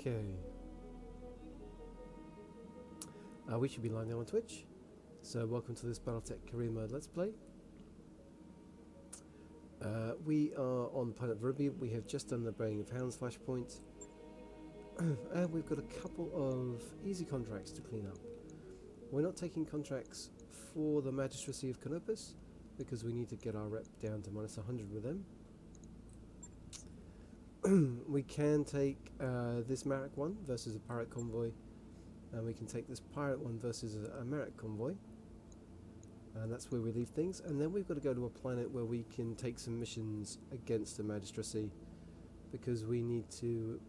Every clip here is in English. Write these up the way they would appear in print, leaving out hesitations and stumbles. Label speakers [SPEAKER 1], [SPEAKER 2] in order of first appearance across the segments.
[SPEAKER 1] Okay. We should be live now on Twitch. So welcome to this Battletech career mode Let's Play. We are on planet Ruby. We have just done the Braying of Hounds flashpoint. And we've got a couple of easy contracts to clean up. We're not taking contracts for the Magistracy of Canopus because we need to get our rep down to minus 100 with them. We can take this Marik one versus a pirate convoy, and we can take this pirate one versus a Marik convoy, and that's where we leave things. And then we've got to go to a planet where we can take some missions against the Magistracy, because we need to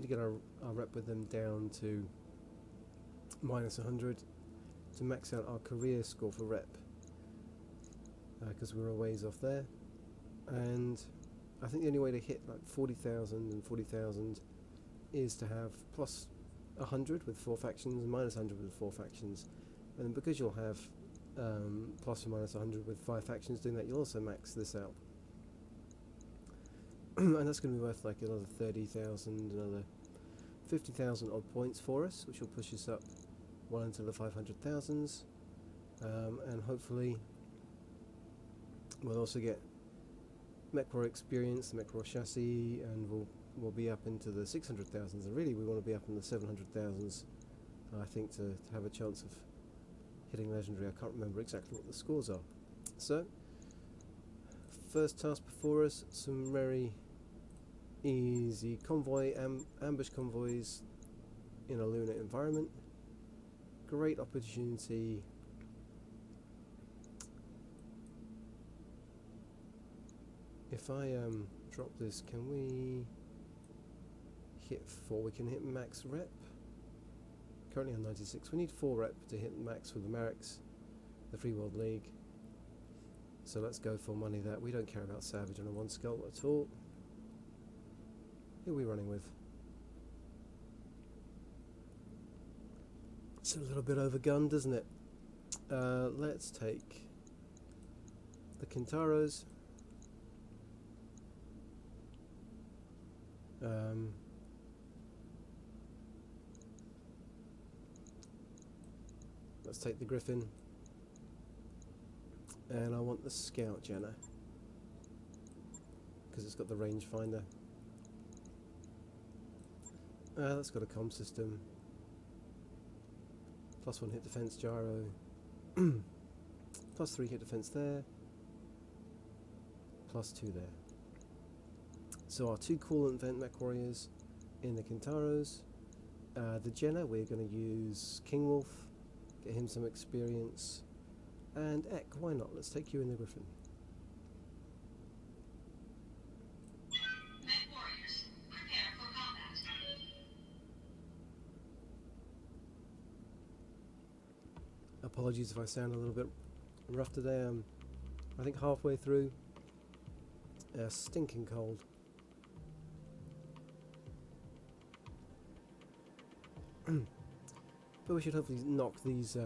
[SPEAKER 1] get our rep with them down to minus 100 to max out our career score for rep, because we're a ways off there. And I think the only way to hit like 40,000 and 40,000 is to have plus 100 with 4 factions and minus 100 with 4 factions. And because you'll have plus or minus 100 with 5 factions doing that, you'll also max this out. And that's going to be worth like another 30,000, another 50,000 odd points for us, which will push us up well into the 500,000s. And hopefully we'll also get Mech-War experience, the Mech-War chassis, and we'll be up into the 600,000s, and really we want to be up in the 700,000s, I think, to have a chance of hitting legendary. I can't remember exactly what the scores are. So, first task before us, some very easy convoy, ambush convoys in a lunar environment. Great opportunity. If I drop this, can we hit 4? We can hit max rep. Currently on 96. We need 4 rep to hit max with the Mariks, the Free World League. So let's go for money that. We don't care about Savage on a 1 skull at all. Who are we running with? It's a little bit overgunned, isn't it? Let's take the Kintaros. Let's take the Griffin, and I want the Scout Jenna because it's got the rangefinder. That's got a comm system, +1 hit defense gyro, +3 hit defense there, +2 there. So our 2 coolant vent mech warriors in the Kintaros. The Jenna, we're going to use King Wolf, get him some experience, and Ek, why not? Let's take you in the Griffin.
[SPEAKER 2] Mech warriors, prepare for combat.
[SPEAKER 1] Apologies if I sound a little bit rough today. I'm, I think, halfway through. Stinking cold. But we should hopefully knock these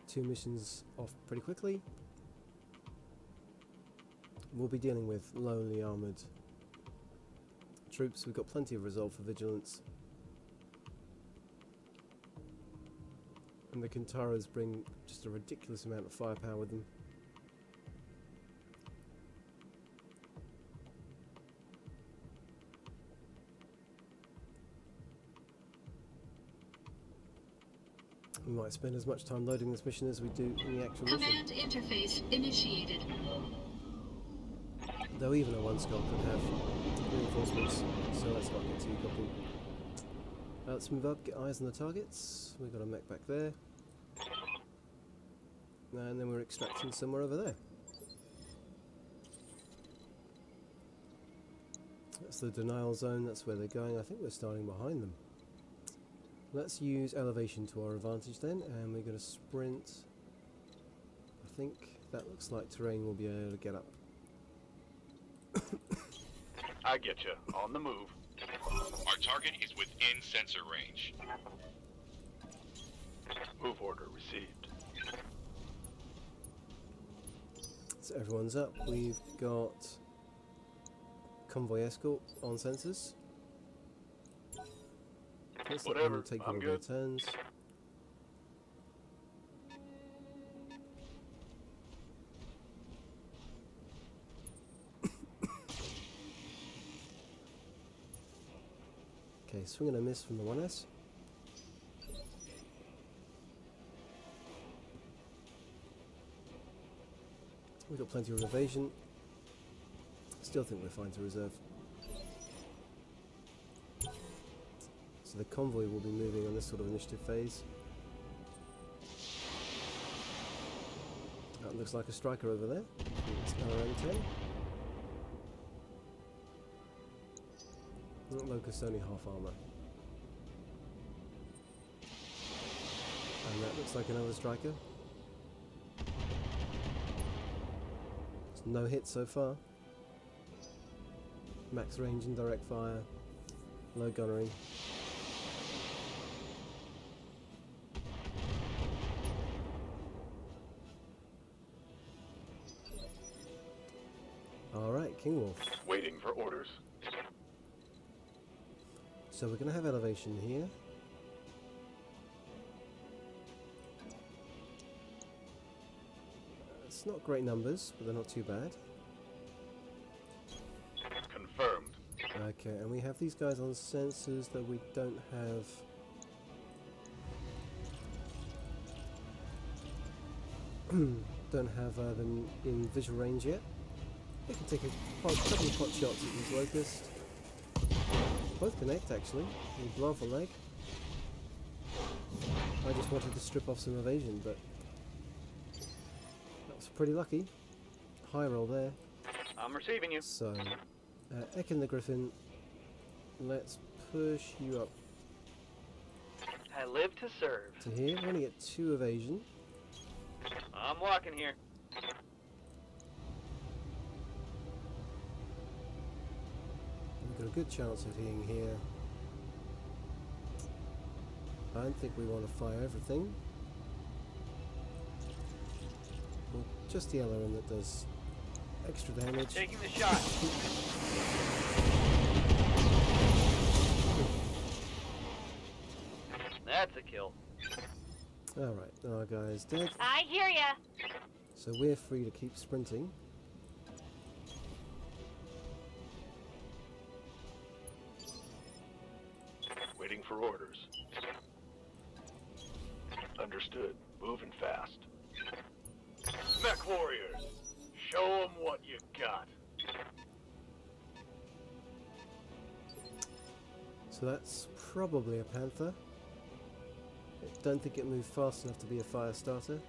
[SPEAKER 1] 2 missions off pretty quickly. We'll be dealing with lowly armoured troops. We've got plenty of resolve for vigilance. And the Kintaros bring just a ridiculous amount of firepower with them. We might spend as much time loading this mission as we do in the actual
[SPEAKER 2] Command
[SPEAKER 1] mission.
[SPEAKER 2] interface initiated.
[SPEAKER 1] Though even a 1 skull could have reinforcements, so let's not get too cocky. Let's move up, get eyes on the targets. We've got a mech back there. And then we're extracting somewhere over there. That's the denial zone, that's where they're going. I think we're starting behind them. Let's use elevation to our advantage then, and we're going to sprint. I think that looks like terrain we'll be able to get up.
[SPEAKER 3] I get you. On the move.
[SPEAKER 4] Our target is within sensor range.
[SPEAKER 3] Move order received.
[SPEAKER 1] So everyone's up. We've got convoy escort on sensors. Let's let
[SPEAKER 3] Whatever,
[SPEAKER 1] them take
[SPEAKER 3] I'm
[SPEAKER 1] all their
[SPEAKER 3] good.
[SPEAKER 1] turns. Okay, swing and a miss from the 1S. We've got plenty of evasion. Still think we're fine to reserve. So the convoy will be moving on this sort of initiative phase. That looks like a striker over there. It's LRM-10. Locust only half armor. And that looks like another striker. No hits so far. Max range and direct fire. Low gunnery. Alright, King Wolf.
[SPEAKER 3] Waiting for orders.
[SPEAKER 1] So we're going to have elevation here. It's not great numbers, but they're not too bad.
[SPEAKER 3] Confirmed.
[SPEAKER 1] Okay, and we have these guys on sensors that we don't have. Don't have them in visual range yet. We can take a couple of pot shots at these locusts. Both connect actually. We blow off a leg. I just wanted to strip off some evasion, but that was pretty lucky. High roll there.
[SPEAKER 3] I'm receiving you.
[SPEAKER 1] So, Ekin the Griffin, let's push you up
[SPEAKER 5] I live to serve.
[SPEAKER 1] to here. We're going to get 2 evasion.
[SPEAKER 5] I'm walking here.
[SPEAKER 1] We've got a good chance of hitting here. I don't think we want to fire everything. Well, just the LRM that does extra damage.
[SPEAKER 5] Taking the shot. That's a kill.
[SPEAKER 1] Alright, our guy's dead.
[SPEAKER 6] I hear ya.
[SPEAKER 1] So we're free to keep sprinting.
[SPEAKER 3] Waiting for orders. Understood. Moving fast. Mech warriors, show them what you got.
[SPEAKER 1] So that's probably a Panther. I don't think it moved fast enough to be a fire starter.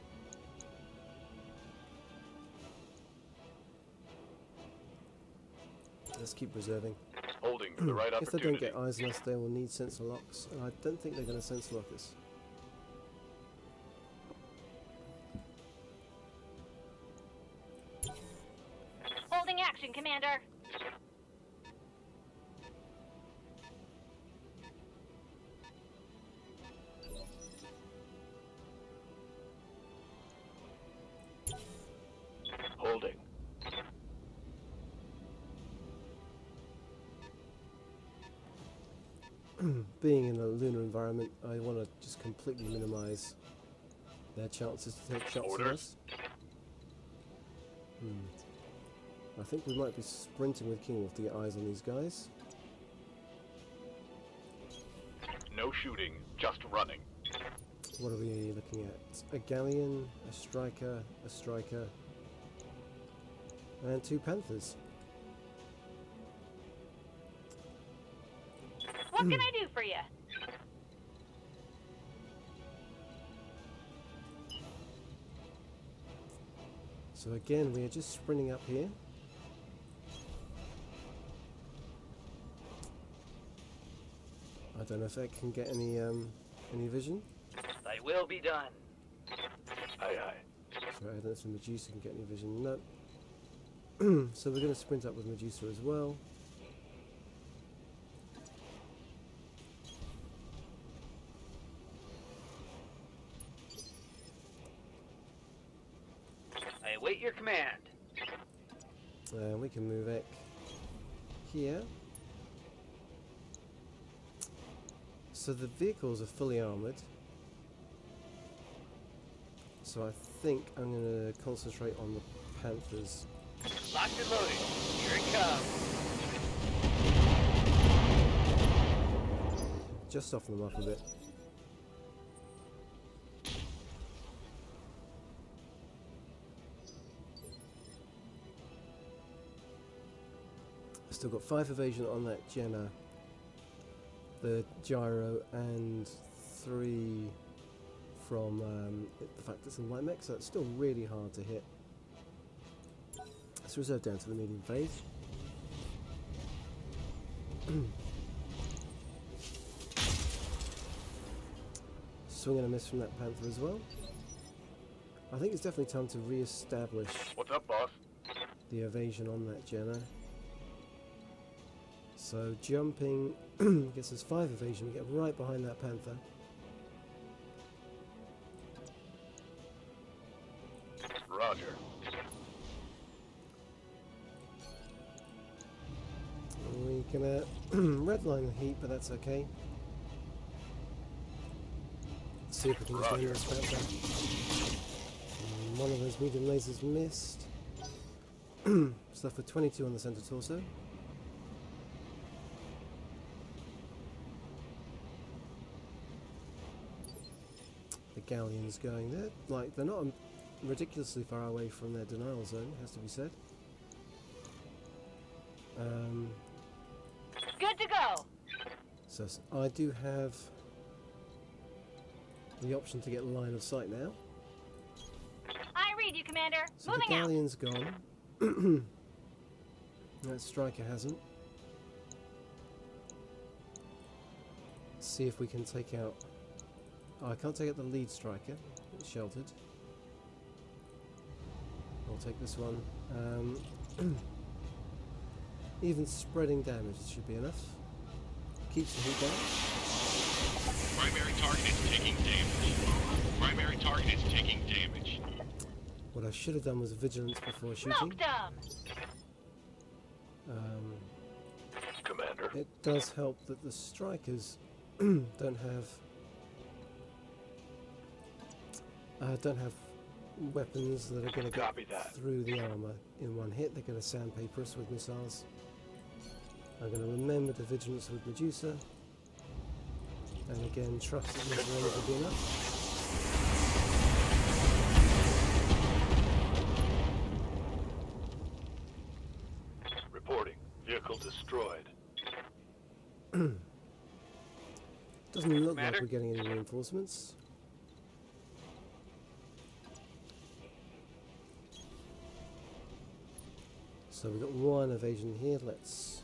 [SPEAKER 1] Let's keep reserving.
[SPEAKER 3] Holding for the right
[SPEAKER 1] If they don't
[SPEAKER 3] opportunity.
[SPEAKER 1] get eyes on us, they will need sensor locks, and I don't think they're going to sensor lock us.
[SPEAKER 6] Holding action, Commander.
[SPEAKER 3] Holding.
[SPEAKER 1] Being in a lunar environment, I want to just completely minimize their chances to take shots at
[SPEAKER 3] Orders.
[SPEAKER 1] us. I think we might be sprinting with King Wolf to get eyes on these guys.
[SPEAKER 3] No shooting, just running.
[SPEAKER 1] What are we looking at? A galleon, a striker, and 2 Panthers.
[SPEAKER 6] What can I do for you?
[SPEAKER 1] So again, we are just sprinting up here. I don't know if that can get any vision.
[SPEAKER 5] Thy will be done.
[SPEAKER 3] Aye aye.
[SPEAKER 1] So I don't know if the Medusa can get any vision. No. So we're going to sprint up with Medusa as well.
[SPEAKER 5] I await your command.
[SPEAKER 1] And we can move Ek here. So the vehicles are fully armoured. So I think I'm going to concentrate on the Panthers.
[SPEAKER 5] Locked and loaded. Here it comes.
[SPEAKER 1] Just soften them up a bit. Still got 5 evasion on that Jenna, the gyro, and 3 from the fact it's a light mech, so it's still really hard to hit. Let's reserve down to the medium phase. Swing and a miss from that Panther as well. I think it's definitely time to re-establish
[SPEAKER 3] What's up, boss?
[SPEAKER 1] the evasion on that Jenna. So jumping gets us 5 evasion, we get right behind that Panther.
[SPEAKER 3] Roger.
[SPEAKER 1] We're gonna redline the heat, but that's okay. See if we can just
[SPEAKER 3] Roger.
[SPEAKER 1] win this Panther. One of those medium lasers missed. It's left with 22 on the center torso. The galleon's going there. Like, they're not ridiculously far away from their denial zone, has to be said.
[SPEAKER 6] Good to go.
[SPEAKER 1] So I do have the option to get line of sight now.
[SPEAKER 6] I read you, Commander.
[SPEAKER 1] So the
[SPEAKER 6] Moving out.
[SPEAKER 1] galleon's gone. That striker hasn't. Let's see if we can take out... Oh, I can't take out the lead striker. It's sheltered. I'll take this one. Even spreading damage should be enough. Keeps the heat down.
[SPEAKER 4] Primary target is taking damage. Primary target is taking damage.
[SPEAKER 1] What I should have done was vigilance before shooting.
[SPEAKER 6] Smoked 'em.
[SPEAKER 3] Commander.
[SPEAKER 1] It does help that the strikers don't have weapons that are going to get
[SPEAKER 3] Copy that.
[SPEAKER 1] through the armor in one hit. They're going to sandpaper us with missiles. I'm going to remember the vigilance with Medusa, and again trust that this range will be enough.
[SPEAKER 3] Reporting. Vehicle destroyed.
[SPEAKER 1] Doesn't look like
[SPEAKER 5] Commander?
[SPEAKER 1] we're getting any reinforcements. So we've got 1 evasion here. Let's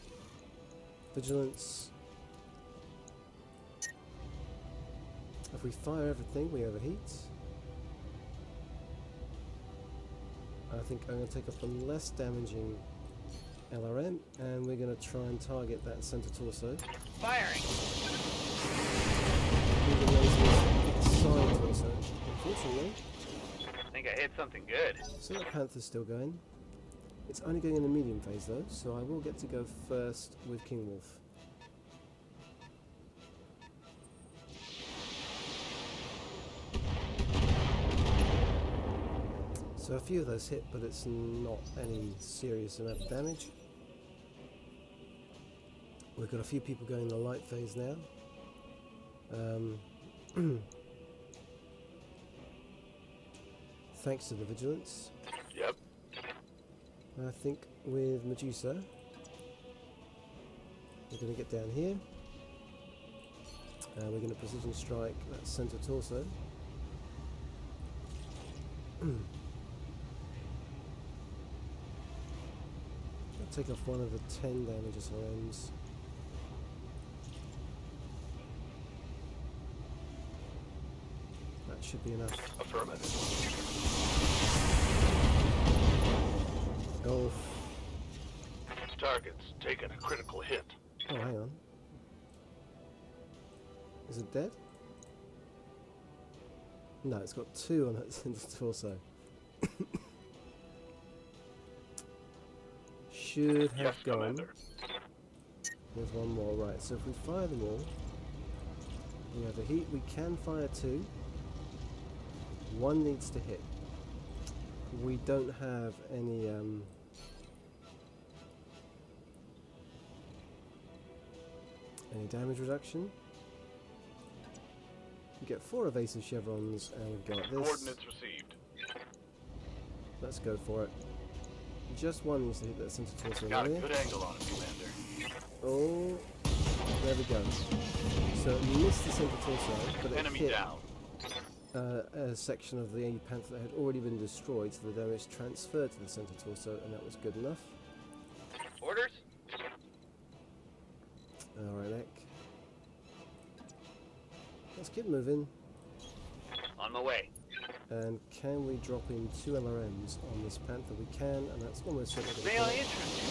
[SPEAKER 1] vigilance. If we fire everything, we overheat. I think I'm going to take off the less damaging LRM, and we're going to try and target that center torso.
[SPEAKER 5] Firing.
[SPEAKER 1] Even lasers side torso. Unfortunately,
[SPEAKER 5] I think I hit something good.
[SPEAKER 1] so that Panther's still going. It's only going in the medium phase though, so I will get to go first with King Wolf. So a few of those hit, but it's not any serious amount of damage. We've got a few people going in the light phase now. Thanks to the vigilance.
[SPEAKER 3] Yep.
[SPEAKER 1] I think with Medusa, we're going to get down here. We're going to precision strike that center torso. Take off one of the 10 damage SRMs. That should be enough.
[SPEAKER 3] Affirmative.
[SPEAKER 1] Oh,
[SPEAKER 3] Target's taken a critical hit.
[SPEAKER 1] oh, hang on. Is it dead? No, it's got 2 on that center torso. Should have
[SPEAKER 3] Yes,
[SPEAKER 1] gone.
[SPEAKER 3] Commander.
[SPEAKER 1] There's one more, right. So if we fire them all, We have a heat. We can fire 2. 1 needs to hit. We don't have any damage reduction. We get 4 evasive chevrons, and we go like this.
[SPEAKER 3] Coordinates received.
[SPEAKER 1] Let's go for it. Just 1 needs to hit that center torso
[SPEAKER 3] Got a
[SPEAKER 1] area.
[SPEAKER 3] good angle on it, Commander.
[SPEAKER 1] Oh, there we go. So it missed the center torso, but it
[SPEAKER 3] Enemy
[SPEAKER 1] hit
[SPEAKER 3] down.
[SPEAKER 1] a section of the panther that had already been destroyed, so the damage transferred to the center torso, and that was good enough.
[SPEAKER 5] Orders?
[SPEAKER 1] Alright, Ek. Let's keep moving.
[SPEAKER 5] On my way.
[SPEAKER 1] And can we drop in 2 LRMs on this panther? We can, and that's almost certainly
[SPEAKER 5] May
[SPEAKER 1] going
[SPEAKER 5] I
[SPEAKER 1] to
[SPEAKER 5] interest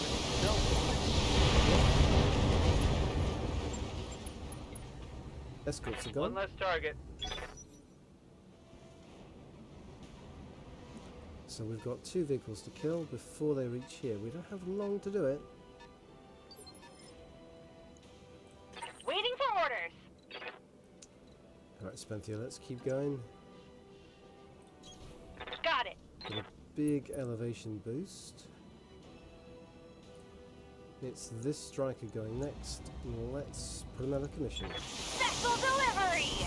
[SPEAKER 5] you? No.
[SPEAKER 1] Escorts are
[SPEAKER 5] One
[SPEAKER 1] gone.
[SPEAKER 5] less target.
[SPEAKER 1] So we've got 2 vehicles to kill before they reach here. We don't have long to do it.
[SPEAKER 6] Waiting for orders.
[SPEAKER 1] Alright, Spenthia, let's keep going.
[SPEAKER 6] Got it.
[SPEAKER 1] Got a big elevation boost. It's this striker going next. Let's put him out of commission.
[SPEAKER 6] Vessel delivery.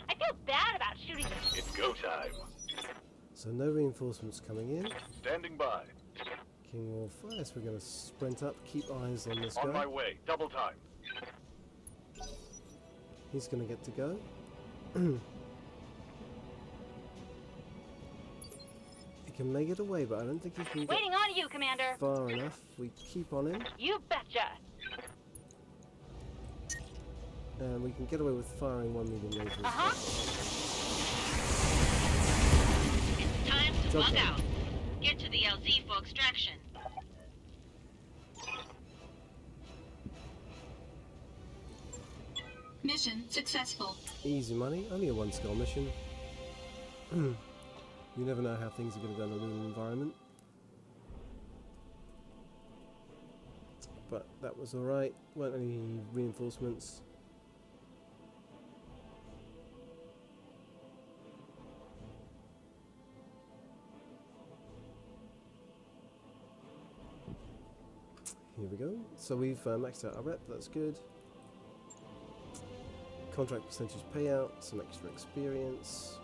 [SPEAKER 6] I feel bad about shooting.
[SPEAKER 3] It's go time.
[SPEAKER 1] So no reinforcements coming in.
[SPEAKER 3] Standing by.
[SPEAKER 1] King Wolf, yes, we're going to sprint up, keep eyes on this
[SPEAKER 3] On
[SPEAKER 1] guy.
[SPEAKER 3] my way. Double time.
[SPEAKER 1] He's going to get to go. He can make it away, but I don't think he can get
[SPEAKER 6] Waiting on you, Commander.
[SPEAKER 1] far enough. We keep on him,
[SPEAKER 6] You betcha.
[SPEAKER 1] and we can get away with firing 1 medium laser.
[SPEAKER 6] Uh-huh.
[SPEAKER 2] It's time to
[SPEAKER 1] Job
[SPEAKER 2] bug
[SPEAKER 1] done.
[SPEAKER 2] out. Get to the LZ for extraction. Mission successful.
[SPEAKER 1] Easy money, only a 1 skull mission. You never know how things are going to go in a lunar environment. But that was alright, weren't any reinforcements. Here we go. So we've maxed out our rep, that's good. Contract percentage payout, some extra experience.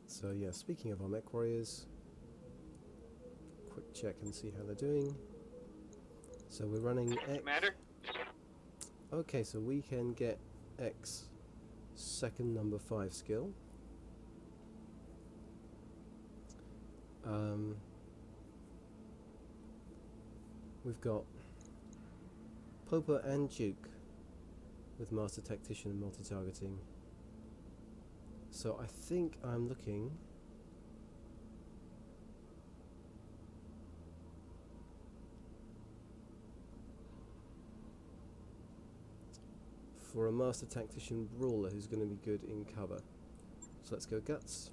[SPEAKER 1] So yeah, speaking of our mech warriors, quick check and see how they're doing. So we're running X.
[SPEAKER 5] Commander?
[SPEAKER 1] Okay, so we can get X second number 5 skill. We've got Popa and Duke with Master Tactician and multi-targeting. So I think I'm looking for a Master Tactician Brawler who's going to be good in cover. So let's go Guts.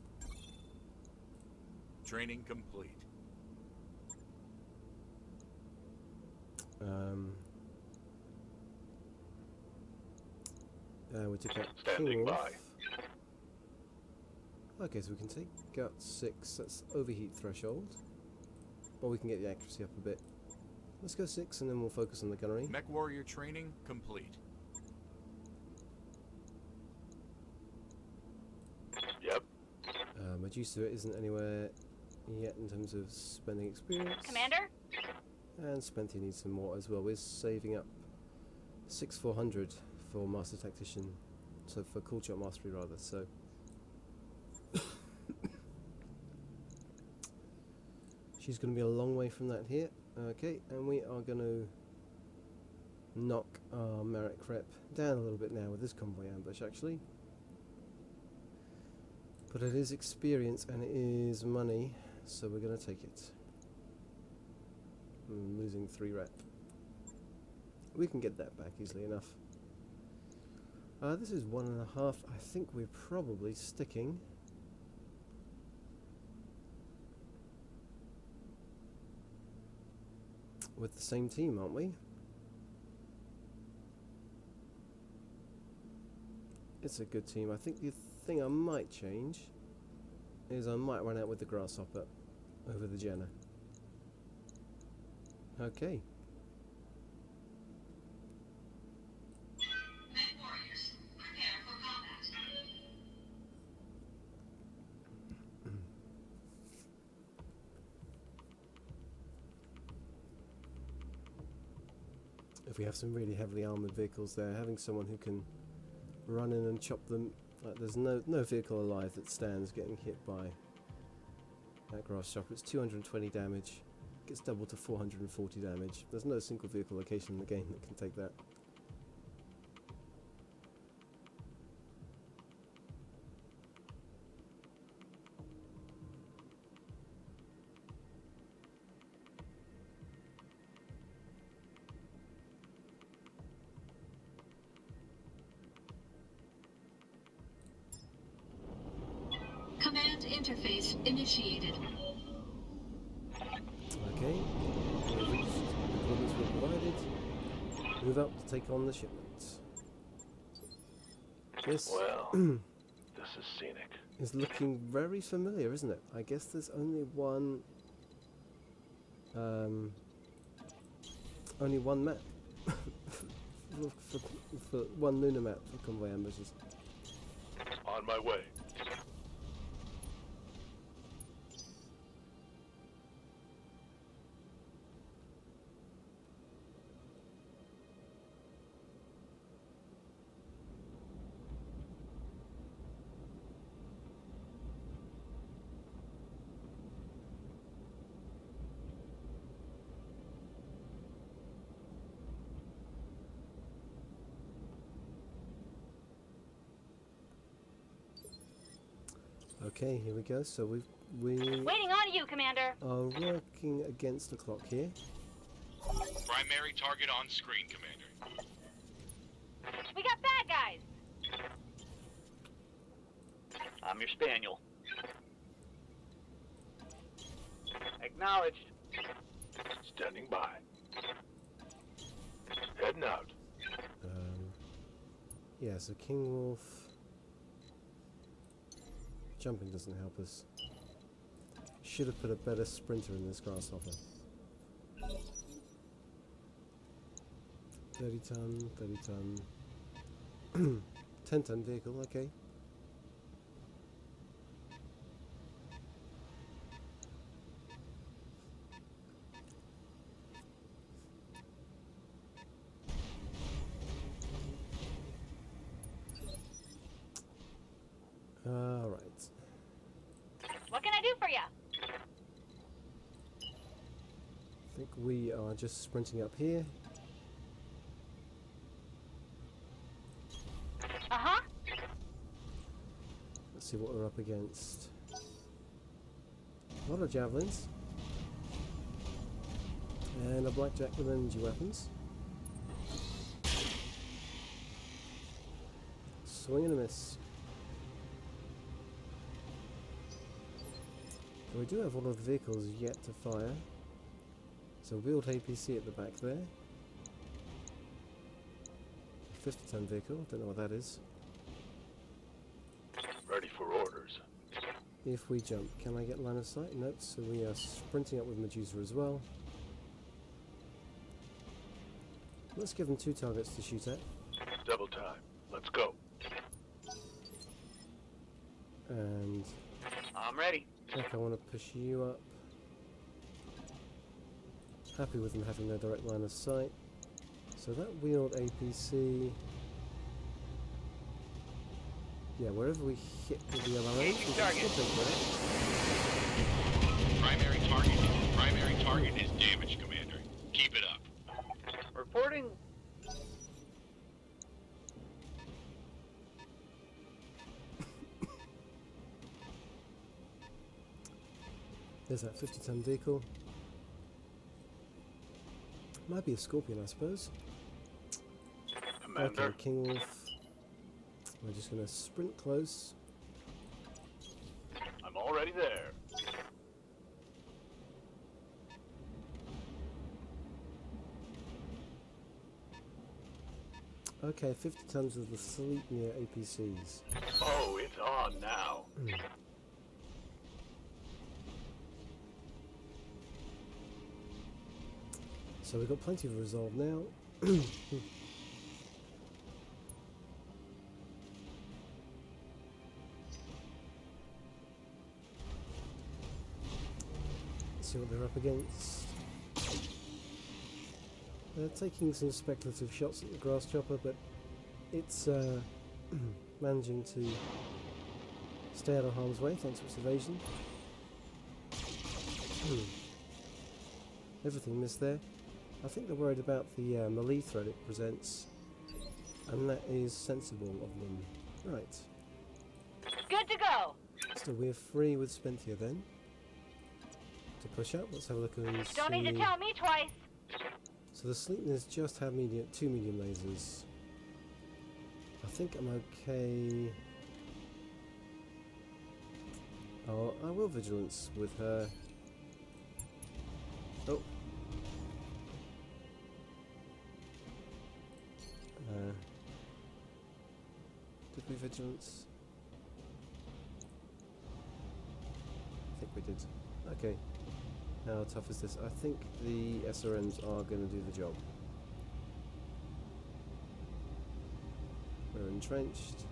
[SPEAKER 4] Training complete.
[SPEAKER 1] We took out
[SPEAKER 3] Standing
[SPEAKER 1] King Wolf.
[SPEAKER 3] by.
[SPEAKER 1] Okay, so we can take Guts 6, that's overheat threshold. Or we can get the accuracy up a bit. Let's go 6 and then we'll focus on the gunnery.
[SPEAKER 4] Mech warrior training complete.
[SPEAKER 3] Yep.
[SPEAKER 1] Medusa isn't anywhere yet in terms of spending experience.
[SPEAKER 6] Commander?
[SPEAKER 1] And Spenthia needs some more as well. We're saving up 6,400 for Master Tactician. So for Cool Shot Mastery rather, so... She's going to be a long way from that here. Okay, and we are going to knock our Merrick rep down a little bit now with this convoy ambush, actually. But it is experience and it is money, so we're going to take it. I'm losing 3 rep. We can get that back easily enough. This is 1.5. I think we're probably sticking. With the same team, aren't we? It's a good team. I think the thing I might change is I might run out with the Grasshopper over the Jenner. Okay.
[SPEAKER 2] Men warriors, prepare for combat.
[SPEAKER 1] If we have some really heavily armoured vehicles there, having someone who can run in and chop them, like there's no vehicle alive that stands getting hit by that Grasshopper. It's 220 damage, gets doubled to 440 damage. There's no single vehicle location in the game that can take that.
[SPEAKER 2] Command interface initiated.
[SPEAKER 1] Okay, equipments were provided. Move up to take on the shipments. This
[SPEAKER 3] Well, this is scenic.
[SPEAKER 1] is looking very familiar, isn't it? I guess there's only one map for one lunar map for convoy ambushes.
[SPEAKER 3] On my way.
[SPEAKER 1] Okay, here we go. So we
[SPEAKER 6] Waiting on you, Commander.
[SPEAKER 1] are working against the clock here.
[SPEAKER 4] Primary target on screen, Commander.
[SPEAKER 6] We got bad guys.
[SPEAKER 5] I'm your spaniel. Acknowledged.
[SPEAKER 3] Standing by. Heading out.
[SPEAKER 1] Yeah, so King Wolf. Jumping doesn't help us. Should have put a better sprinter in this Grasshopper. 30 ton, 30 ton. 10 ton vehicle, okay. Alright.
[SPEAKER 6] What can I do for you?
[SPEAKER 1] I think we are just sprinting up here.
[SPEAKER 6] Uh-huh.
[SPEAKER 1] Let's see what we're up against. A lot of javelins. And a blackjack with energy weapons. Swing and a miss. So we do have all of the vehicles yet to fire. So wheeled APC at the back there. 50 ton vehicle, don't know what that is.
[SPEAKER 3] Ready for orders.
[SPEAKER 1] If we jump, can I get line of sight? Nope, so we are sprinting up with Medusa as well. Let's give them 2 targets to shoot at.
[SPEAKER 3] Double time. Let's go.
[SPEAKER 1] And
[SPEAKER 5] I'm ready.
[SPEAKER 1] Heck, I want to push you up. Happy with them having no direct line of sight. So that wheeled APC... Yeah, wherever we hit with the LRA, we can
[SPEAKER 5] Target.
[SPEAKER 1] still take that.
[SPEAKER 4] Primary target is damaged, Commander. Keep it up.
[SPEAKER 5] Reporting
[SPEAKER 1] There's that 50-ton vehicle. Might be a Scorpion, I suppose.
[SPEAKER 3] Commander.
[SPEAKER 1] Okay, King Wolf. We're just going to sprint close.
[SPEAKER 3] I'm already there.
[SPEAKER 1] Okay, 50 tons of the Sleipnir APCs.
[SPEAKER 3] Oh, it's on now.
[SPEAKER 1] So we've got plenty of resolve now. See what they're up against. They're taking some speculative shots at the grass chopper, but it's managing to stay out of harm's way thanks to its evasion. Everything missed there. I think they're worried about the melee threat it presents, and that is sensible of them. Right.
[SPEAKER 6] Good to go.
[SPEAKER 1] So we're free with Spenthia then. To push up, let's have a look and see.
[SPEAKER 6] Don't need to tell me twice.
[SPEAKER 1] So the Sleipnirs just have two medium lasers. I think I'm okay. Oh, I will vigilance with her. Oh. Did we vigilance? I think we did. Okay. How tough is this? I think the SRMs are going to do the job. We're entrenched.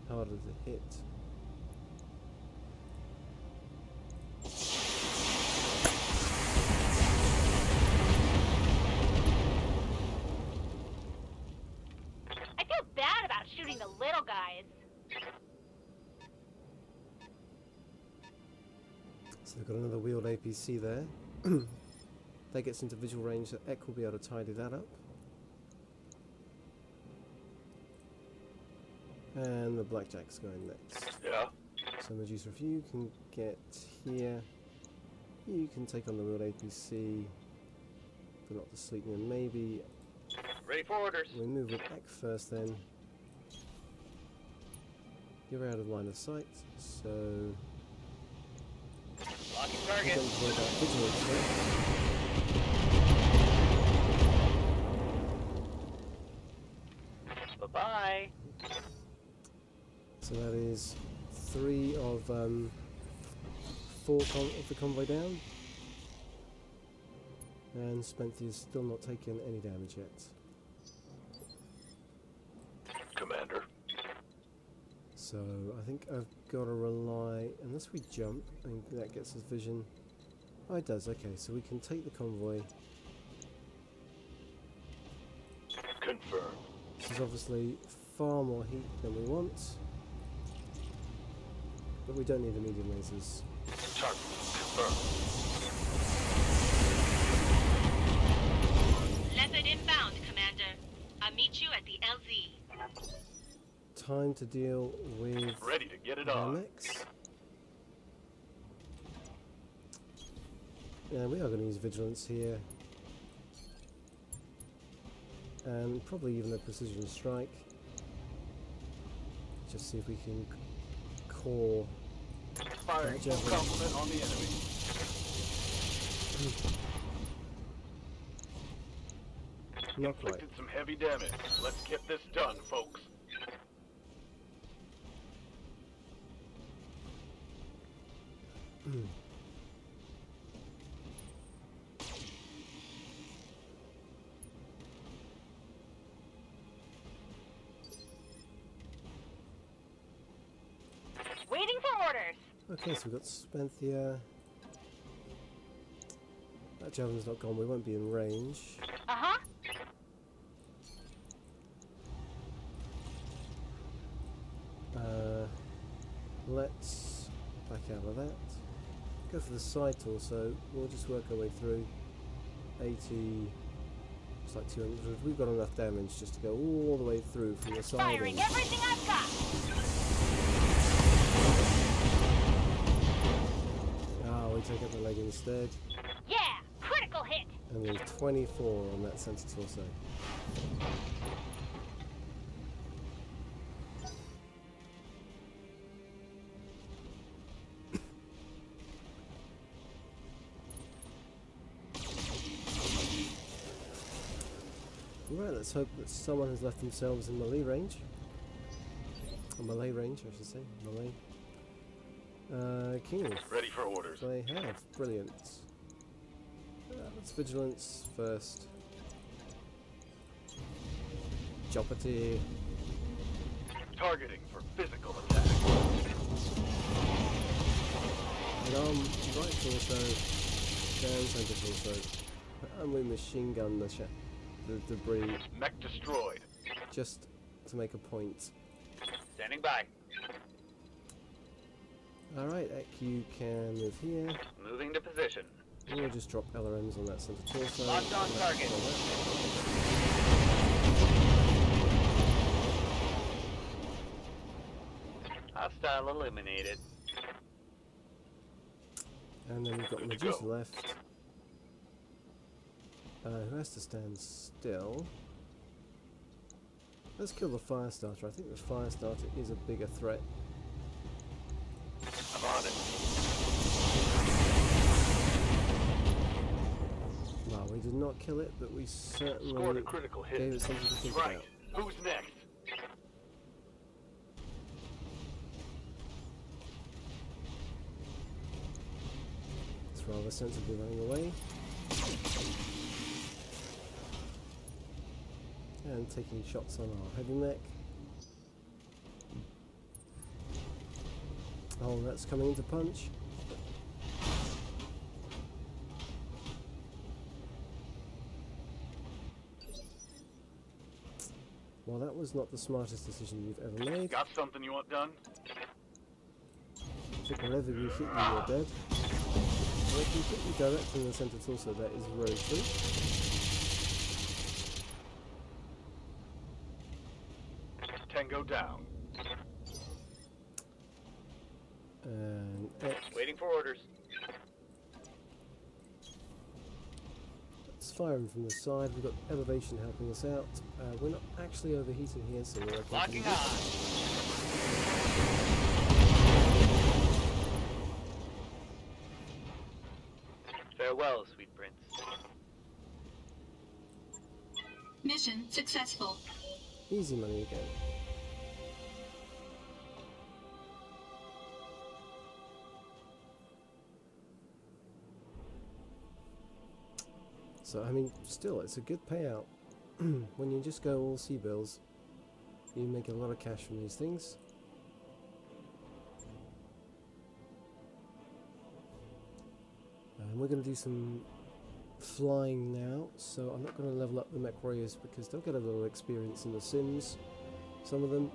[SPEAKER 1] Harder to hit.
[SPEAKER 6] I feel bad about shooting the little guys.
[SPEAKER 1] So they've got another wheeled APC there. That gets into visual range, so Eck will be able to tidy that up. And the Blackjack's going next.
[SPEAKER 3] Yeah.
[SPEAKER 1] So Medusa, if you can get here, you can take on the wheeled APC, but not the Sleipnir. Maybe
[SPEAKER 5] Ready for orders.
[SPEAKER 1] we move with Eck first then. You're out of line of sight, so
[SPEAKER 5] Locking
[SPEAKER 1] I
[SPEAKER 5] target.
[SPEAKER 1] don't worry about vigilance there.
[SPEAKER 5] Bye-bye.
[SPEAKER 1] So that is 3 of 4 of the convoy down. And Spenthia's still not taken any damage yet.
[SPEAKER 3] Commander.
[SPEAKER 1] So I think I've got to rely, unless we jump, and that gets us vision. Oh, it does, okay, so we can take the convoy.
[SPEAKER 3] Confirmed.
[SPEAKER 1] This is obviously far more heat than we want. But we don't need the medium lasers.
[SPEAKER 3] Target confirmed.
[SPEAKER 2] Leopard inbound, Commander. I'll meet you at the LZ.
[SPEAKER 1] Time to deal with
[SPEAKER 3] Ready to get it on.
[SPEAKER 1] Max. Yeah, we are going to use vigilance here. And probably even a precision strike. Just see if we can core
[SPEAKER 3] Firing
[SPEAKER 1] that
[SPEAKER 3] full
[SPEAKER 1] javelin.
[SPEAKER 3] complement on the enemy.
[SPEAKER 1] Not quite.
[SPEAKER 3] Inflicted some heavy damage. Let's get this done, folks.
[SPEAKER 6] Waiting for orders.
[SPEAKER 1] Okay, so we've got Spenthia. That javelin's not gone, we won't be in range.
[SPEAKER 6] Uh-huh.
[SPEAKER 1] Let's back out of that. Go for the side torso. We'll just work our way through. 80. It's like 200. We've got enough damage just to go all the way through from the side.
[SPEAKER 6] Firing everything I've got.
[SPEAKER 1] and take out the leg instead.
[SPEAKER 6] Yeah, critical hit.
[SPEAKER 1] And leave 24 on that center torso. Right, let's hope that someone has left themselves in melee range. Or melee range, I should say. Melee. King.
[SPEAKER 3] Ready for orders.
[SPEAKER 1] They have. Brilliant. Let's vigilance first. Joppity.
[SPEAKER 3] Targeting for physical attack.
[SPEAKER 1] Right torso. Down center torso. And we machine gun the debris
[SPEAKER 3] Mech destroyed.
[SPEAKER 1] just to make a point.
[SPEAKER 5] Standing by.
[SPEAKER 1] Alright, you can move here.
[SPEAKER 5] Moving to position.
[SPEAKER 1] We'll just drop LRMs on that center torso.
[SPEAKER 5] Locked on target. Hostile eliminated.
[SPEAKER 1] And then we've got
[SPEAKER 3] Good to
[SPEAKER 1] Medusa
[SPEAKER 3] go.
[SPEAKER 1] left. Who has to stand still. Let's kill the Firestarter. I think the Firestarter is a bigger threat.
[SPEAKER 3] I'm on it.
[SPEAKER 1] Well, we did not kill it, but we certainly
[SPEAKER 3] Scored a critical hit.
[SPEAKER 1] gave it something to think
[SPEAKER 3] Right.
[SPEAKER 1] about.
[SPEAKER 3] Who's next?
[SPEAKER 1] It's rather sensibly running away. And taking shots on our heavy mech. Oh, that's coming into punch. Well, that was not the smartest decision you've ever made.
[SPEAKER 3] Got something you want done?
[SPEAKER 1] If whenever you hit you, you're dead. And if you hit you directly in the center torso, that is very true.
[SPEAKER 3] Tango down.
[SPEAKER 1] And
[SPEAKER 5] Waiting for orders.
[SPEAKER 1] it's firing from the side. We've got elevation helping us out. We're not actually overheating here, so we're okay.
[SPEAKER 5] Locking on. Farewell, sweet prince.
[SPEAKER 7] Mission successful.
[SPEAKER 1] Easy money again. So, I mean, still, it's a good payout. When you just go all sea bills, you make a lot of cash from these things. And we're going to do some flying now, so I'm not going to level up the mech warriors because they'll get a little experience in the sims, some of them.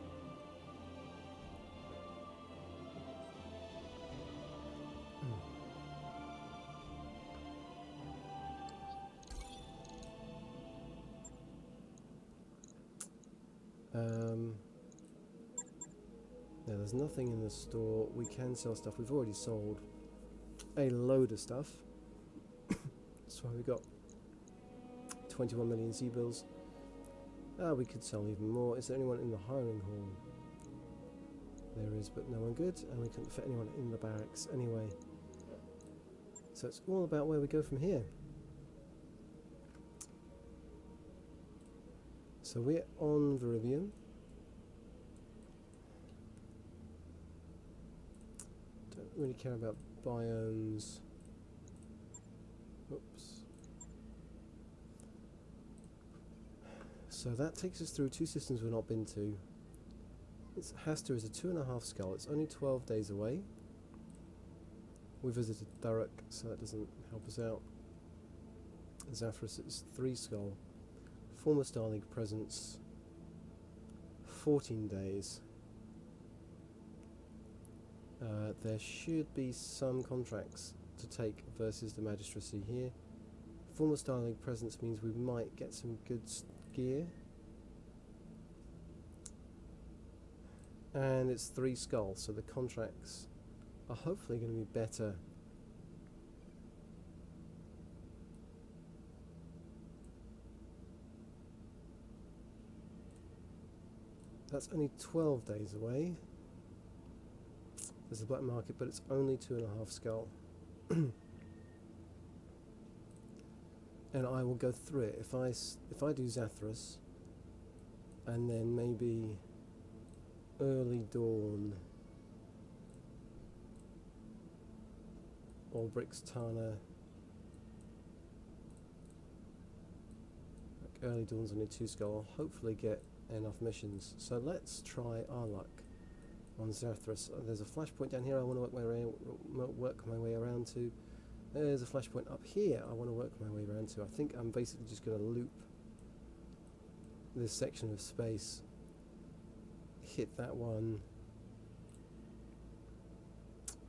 [SPEAKER 1] Now there's nothing in the store. We can sell stuff. We've already sold a load of stuff. That's why we got 21 million sea bills. We could sell even more. Is there anyone in the hiring hall? There is, but no one good, and we couldn't fit anyone in the barracks anyway. So it's all about where we go from here. So we're on Viridian. Don't really care about biomes. Oops. So that takes us through two systems we've not been to. Hasta is a 2.5 skull. It's only 12 days away. We visited Durrock, so that doesn't help us out. Zathras is 3 skull. Former Star League presence. 14 days. There should be some contracts to take versus the Magistracy here. Former Star League presence means we might get some good gear. And it's 3 skulls, so the contracts are hopefully going to be better That's only 12 days away. There's a black market, but it's only 2.5 skull. And I will go through it. If I do Zathras, and then maybe early dawn, Albrix Tana. Early dawn's only 2 skull. I'll hopefully get enough missions. So let's try our luck on Zathras. There's a flashpoint down here I want to work my way around to. There's a flashpoint up here I want to work my way around to. I think I'm basically just going to loop this section of space, hit that one.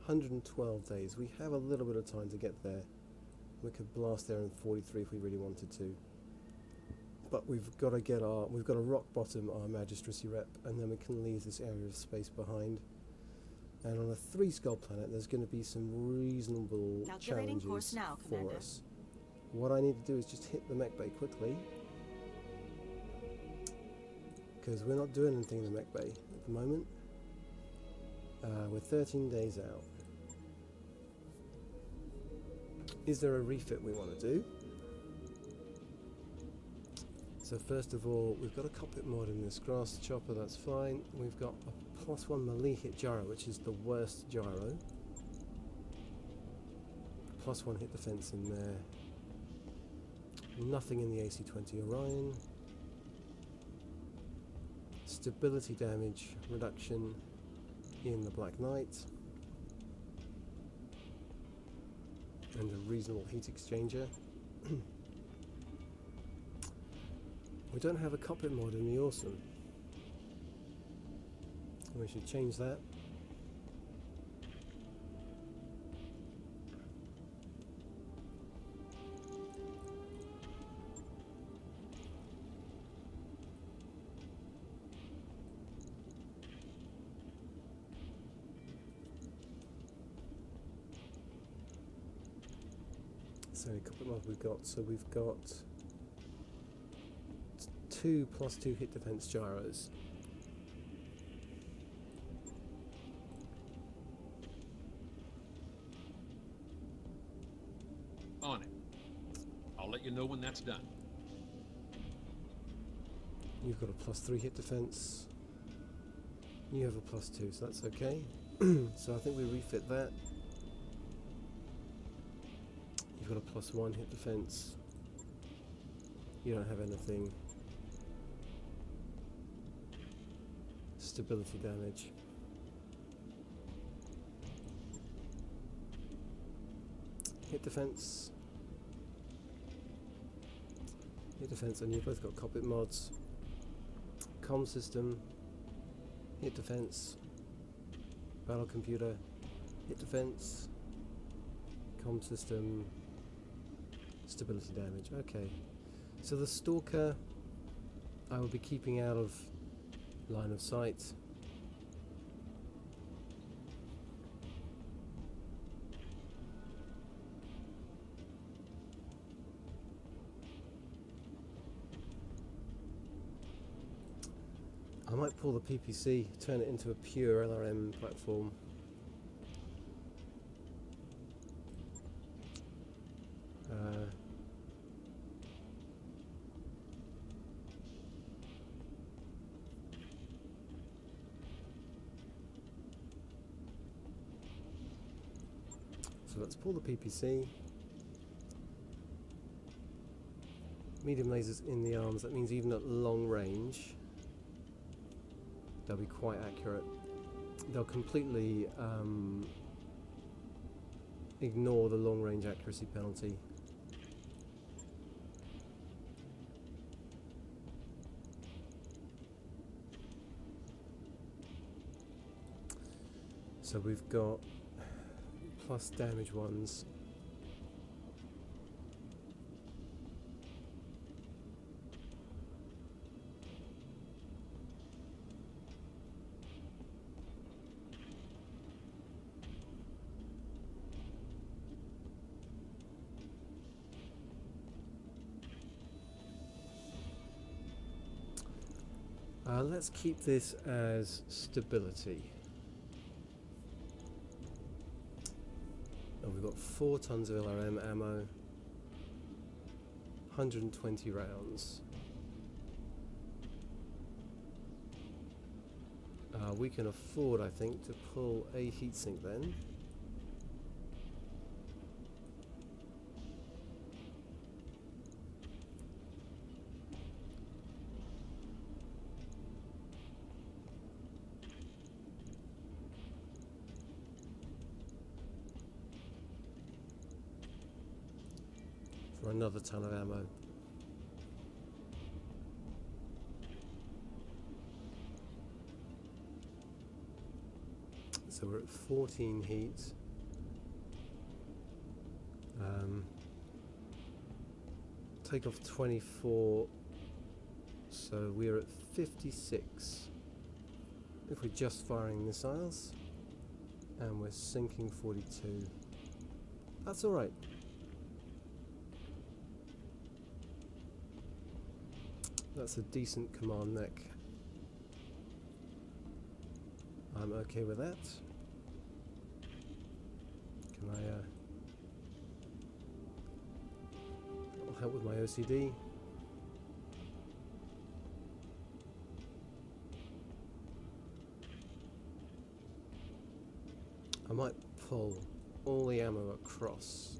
[SPEAKER 1] 112 days. We have a little bit of time to get there. We could blast there in 43 if we really wanted to. But we've got to rock bottom our magistracy rep, and then we can leave this area of space behind. And on a 3 skull planet, there's going to be some reasonable
[SPEAKER 8] Calculating course
[SPEAKER 1] challenges
[SPEAKER 8] now,
[SPEAKER 1] for
[SPEAKER 8] Commander.
[SPEAKER 1] us. What I need to do is just hit the mech bay quickly, because we're not doing anything in the mech bay at the moment. We're 13 days out. Is there a refit we want to do? So first of all, we've got a cockpit mod in this grass chopper, that's fine. We've got a +1 melee hit gyro, which is the worst gyro. +1 hit defense in there. Nothing in the AC-20 Orion. Stability damage reduction in the Black Knight. And a reasonable heat exchanger. We don't have a cockpit mod in the Awesome. We should change that. So a cockpit mod we've got. So we've got 2 +2 hit defense gyros.
[SPEAKER 9] On it. I'll let you know when that's done.
[SPEAKER 1] You've got a +3 hit defense. You have a +2, so that's okay. So I think we refit that. You've got a +1 hit defense. You don't have anything. Stability damage. Hit defense. Hit defense, and you've both got cockpit mods. Comm system. Hit defense. Battle computer. Hit defense. Comm system. Stability damage. Okay. So the Stalker I will be keeping out of line of sight. I might pull the PPC, turn it into a pure LRM platform. So let's pull the PPC. Medium lasers in the arms, that means even at long range they'll be quite accurate. They'll completely ignore the long range accuracy penalty. So we've got plus damage ones. Let's keep this as stability. Oh, we've got 4 tons of LRM ammo, 120 rounds. We can afford, I think, to pull a heatsink then. For another ton of ammo. So we're at 14 heats. Take off 24, so we're at 56 if we're just firing missiles, and we're sinking 42. That's alright. That's a decent command neck. I'm okay with that. Can I that'll help with my OCD. I might pull all the ammo across.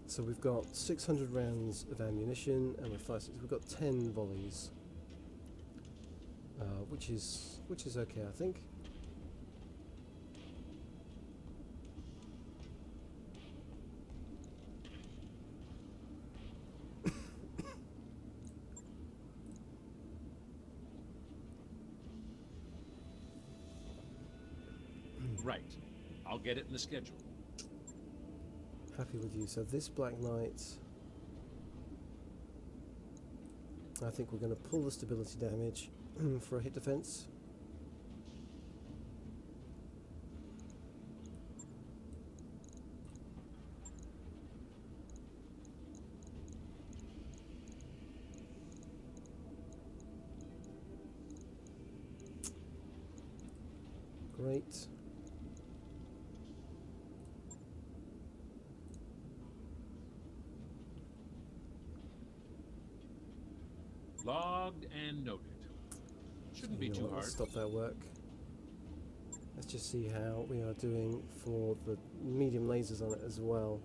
[SPEAKER 1] So we've got 600 rounds of ammunition, and we've got 10 volleys, which is okay, I think.
[SPEAKER 9] Right. I'll get it in the schedule.
[SPEAKER 1] Happy with you. So this Black Knight, I think we're going to pull the stability damage for a hit defense. Great.
[SPEAKER 9] Logged and noted. Shouldn't be too hard.
[SPEAKER 1] Let's stop that work. Let's just see how we are doing for the medium lasers on it as well.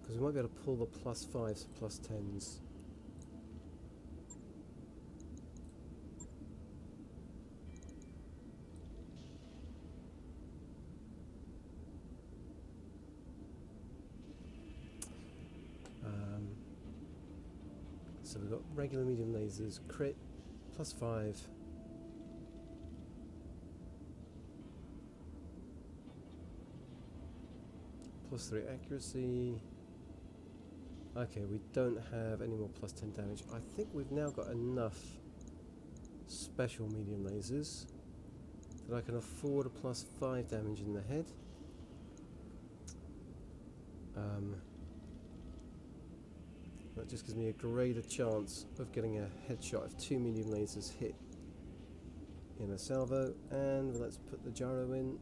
[SPEAKER 1] Because we might be able to pull the +5s, +10s. So we've got regular medium lasers, crit, +5. +3 accuracy. Okay, we don't have any more +10 damage. I think we've now got enough special medium lasers that I can afford a +5 damage in the head. That just gives me a greater chance of getting a headshot if 2 medium lasers hit in a salvo. And let's put the gyro in.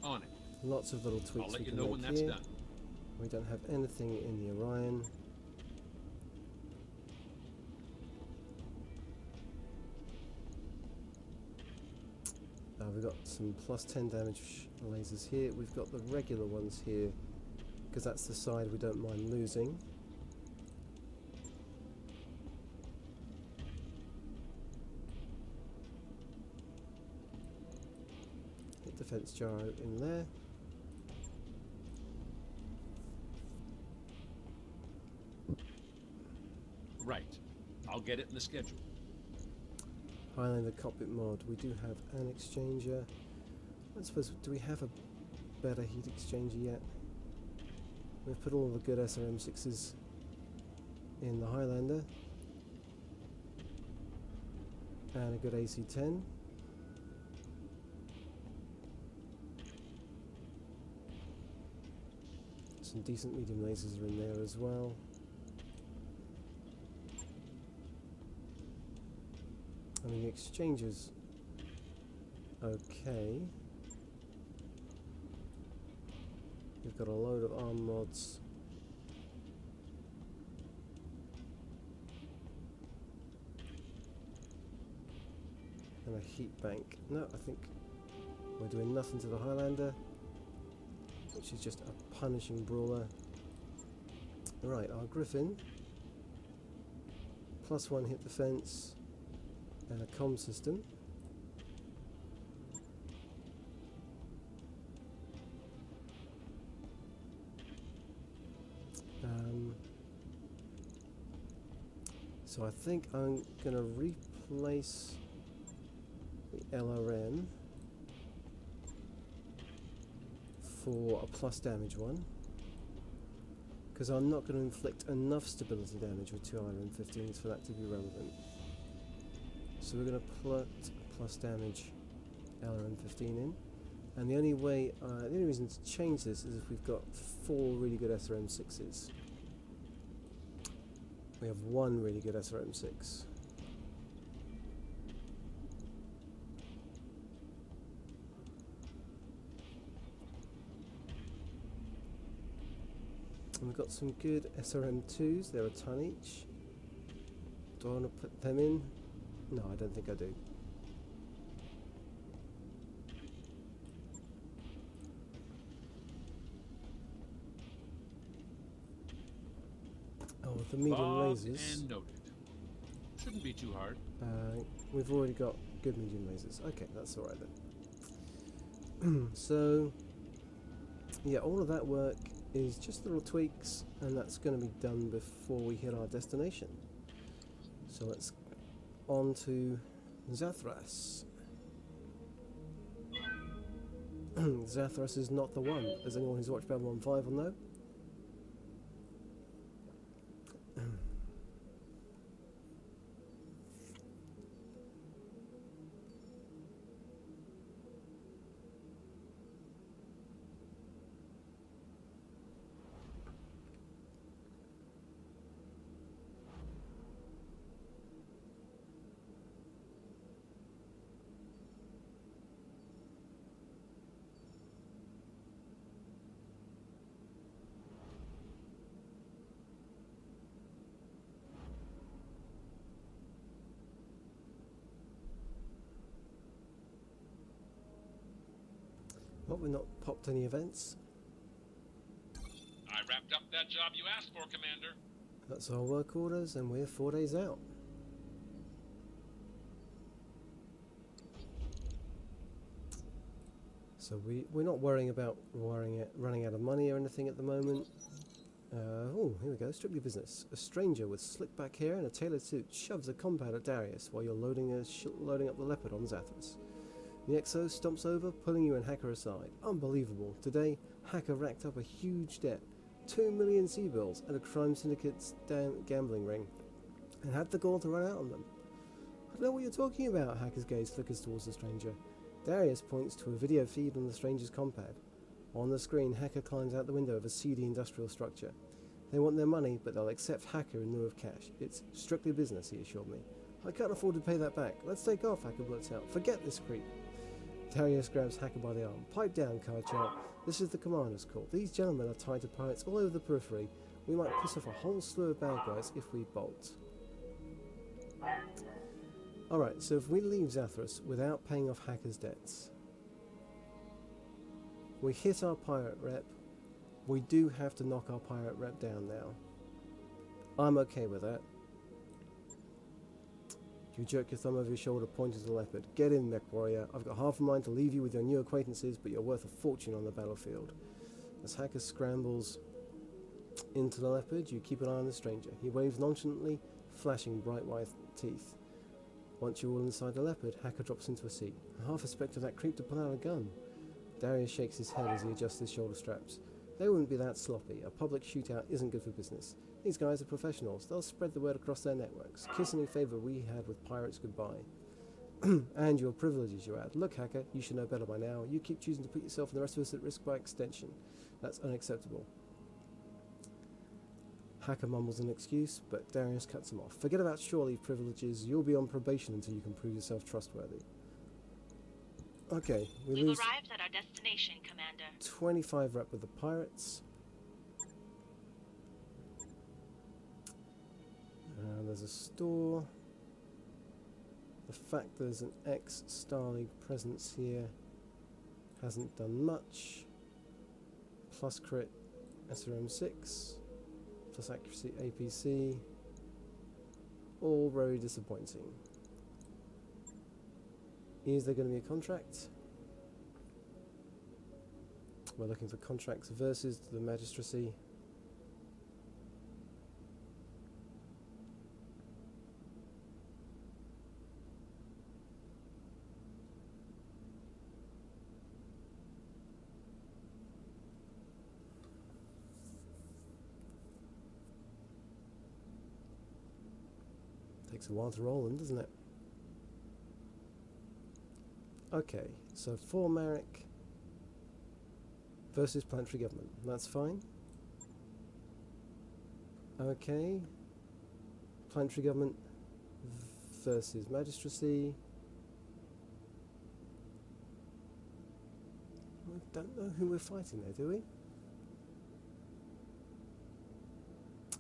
[SPEAKER 9] On it.
[SPEAKER 1] Lots of little tweaks
[SPEAKER 9] I'll let
[SPEAKER 1] we
[SPEAKER 9] you
[SPEAKER 1] can
[SPEAKER 9] know
[SPEAKER 1] make
[SPEAKER 9] when that's
[SPEAKER 1] here.
[SPEAKER 9] done.
[SPEAKER 1] We don't have anything in the Orion. We've got some +10 damage lasers here. We've got the regular ones here, because that's the side we don't mind losing. Hit defense gyro in there.
[SPEAKER 9] Right. I'll get it in the schedule.
[SPEAKER 1] Highlander cockpit mod. We do have an exchanger. I suppose, do we have a better heat exchanger yet? We've put all the good SRM6s in the Highlander. And a good AC-10. Some decent medium lasers are in there as well. I mean, the exchange is okay. We've got a load of arm mods. And a heat bank. No, I think we're doing nothing to the Highlander, which is just a punishing brawler. Right, our Griffin. +1 hit defense and a comm system. So I think I'm going to replace the LRM for a plus damage one, because I'm not going to inflict enough stability damage with 2 LRM-15s for that to be relevant. So we're going to put plus damage LRM-15 in, and the only reason to change this is if we've got 4 really good SRM-6s. We have 1 really good SRM-6. And we've got some good SRM-2s, they're a ton each. Do I want to put them in? No, I don't think I do. Oh, with the medium
[SPEAKER 9] Logged
[SPEAKER 1] lasers.
[SPEAKER 9] and noted. Shouldn't be too hard.
[SPEAKER 1] We've already got good medium lasers. Okay, that's alright then. So, yeah, all of that work is just little tweaks, and that's going to be done before we hit our destination. So let's on to Zathras. Zathras is not the one, as anyone who's watched Babylon 5 will know. Well, we've not popped any events.
[SPEAKER 4] I wrapped up that job you asked for, Commander.
[SPEAKER 1] That's our work orders, and we're 4 days out. So we're not worrying about running out of money or anything at the moment. Oh, here we go. Strictly business. A stranger with slick back hair and a tailored suit shoves a compound at Darius while you're loading up the Leopard on Zathras. The Exo stomps over, pulling you and Hacker aside. Unbelievable. Today, Hacker racked up a huge debt. 2 million C-bills and a crime syndicate's gambling ring, and had the gall to run out on them. I don't know what you're talking about, Hacker's gaze flickers towards the stranger. Darius points to a video feed on the stranger's compad. On the screen, Hacker climbs out the window of a seedy industrial structure. They want their money, but they'll accept Hacker in lieu of cash. It's strictly business, he assured me. I can't afford to pay that back. Let's take off, Hacker blurts out. Forget this creep. Darius grabs Hacker by the arm. Pipe down, Kaichart. This is the commander's call. These gentlemen are tied to pirates all over the periphery. We might piss off a whole slew of bad guys if we bolt. Alright, so if we leave Zathras without paying off Hacker's debts, we hit our pirate rep. We do have to knock our pirate rep down now. I'm okay with that. You jerk your thumb over your shoulder, pointing to the Leopard. Get in, mech warrior. I've got half a mind to leave you with your new acquaintances, but you're worth a fortune on the battlefield. As Hacker scrambles into the Leopard, you keep an eye on the stranger. He waves nonchalantly, flashing bright white teeth. Once you're all inside the Leopard, Hacker drops into a seat. I half expected that creep to pull out a gun. Darius shakes his head as he adjusts his shoulder straps. They wouldn't be that sloppy. A public shootout isn't good for business. These guys are professionals. They'll spread the word across their networks. Kiss any favour we had with pirates goodbye. And your privileges, you add. Look, hacker, you should know better by now. You keep choosing to put yourself and the rest of us at risk by extension. That's unacceptable. Hacker mumbles an excuse, but Darius cuts him off. Forget about shore leave privileges. You'll be on probation until you can prove yourself trustworthy. Okay, we
[SPEAKER 2] We've
[SPEAKER 1] lose
[SPEAKER 2] arrived at our destination, Commander.
[SPEAKER 1] 25 rep with the pirates. There's a store. The fact there's an ex-Star League presence here hasn't done much. Plus crit SRM 6. Plus accuracy APC. All very disappointing. Is there going to be a contract? We're looking for contracts versus the magistracy. Takes a while to roll in, doesn't it? Okay, so 4 Marek versus planetary government. That's fine. Okay. Planetary government versus magistracy. We don't know who we're fighting there, do we?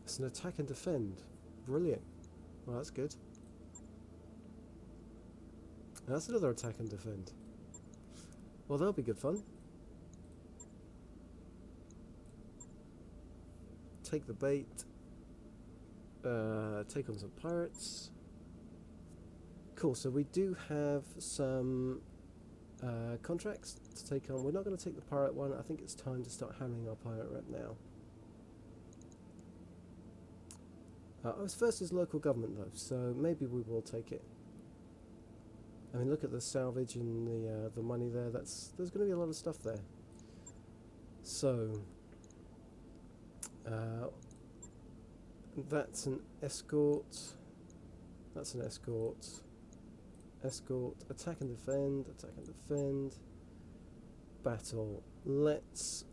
[SPEAKER 1] It's an attack and defend. Brilliant. Well, that's good. That's another attack and defend. Well, that'll be good fun. Take the bait. Take on some pirates. Cool, so we do have some contracts to take on. We're not going to take the pirate one. I think it's time to start hammering our pirate rep now. I was first as local government though, so maybe we will take it. I mean, look at the salvage and the money there. There's going to be a lot of stuff there. So that's an escort. That's an escort. Escort. Attack and defend. Attack and defend. Battle. Let's